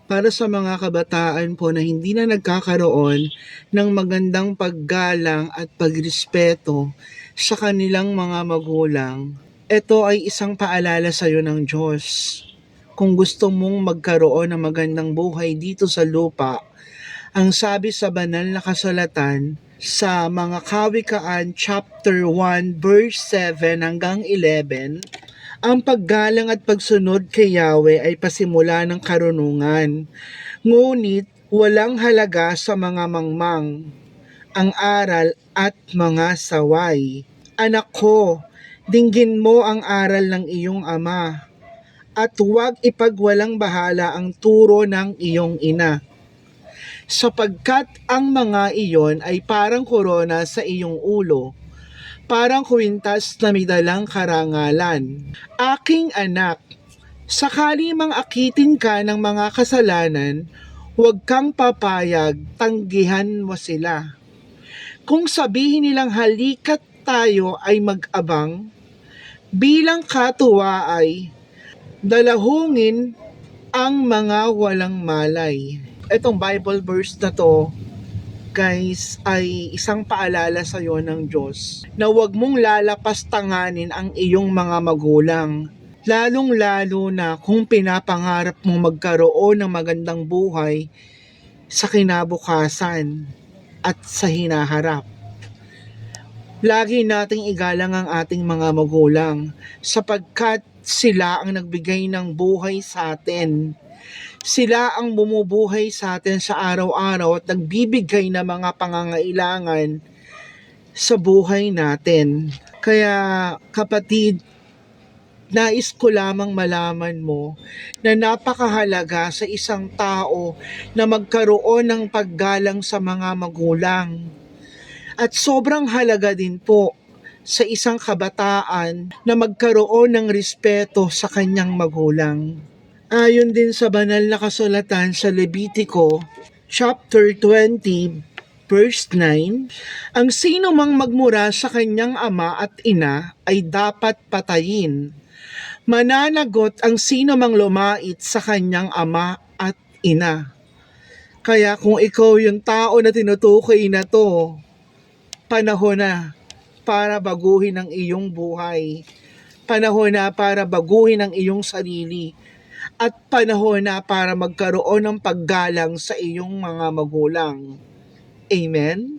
para sa mga kabataan po na hindi na nagkakaroon ng magandang paggalang at pagrespeto sa kanilang mga magulang. Ito ay isang paalala sa iyo ng Diyos. Kung gusto mong magkaroon ng magandang buhay dito sa lupa, ang sabi sa banal na kasulatan sa mga Kawikaan chapter 1 verse 7 hanggang 11, ang paggalang at pagsunod kay Yahweh ay pasimula ng karunungan, ngunit walang halaga sa mga mangmang, ang aral at mga saway. Anak ko, dinggin mo ang aral ng iyong ama, at huwag ipagwalang bahala ang turo ng iyong ina. Sapagkat ang mga iyon ay parang korona sa iyong ulo, parang kwintas na may dalang karangalan. Aking anak, sakali mang akitin ka ng mga kasalanan, huwag kang papayag, tanggihan mo sila. Kung sabihin nilang halikat tayo ay mag-abang, bilang katuwa ay dalahungin ang mga walang malay. Itong Bible verse na to, guys, ay isang paalala sa iyo ng Diyos na huwag mong lalapastanganin ang iyong mga magulang. Lalong-lalo na kung pinapangarap mong magkaroon ng magandang buhay sa kinabukasan at sa hinaharap. Lagi nating igalang ang ating mga magulang sapagkat sila ang nagbigay ng buhay sa atin. Sila ang bumubuhay sa atin sa araw-araw at nagbibigay ng mga pangangailangan sa buhay natin. Kaya kapatid, nais ko lamang malaman mo na napakahalaga sa isang tao na magkaroon ng paggalang sa mga magulang. At sobrang halaga din po sa isang kabataan na magkaroon ng respeto sa kanyang magulang. Ayon din sa banal na kasulatan sa Levitico, chapter 20, verse 9, ang sino mang magmura sa kanyang ama at ina ay dapat patayin. Mananagot ang sino mang lumait sa kanyang ama at ina. Kaya kung ikaw yung tao na tinutukoy na to, panahon na para baguhin ang iyong buhay. Panahon na para baguhin ang iyong sarili. At panahon na para magkaroon ng paggalang sa iyong mga magulang. Amen?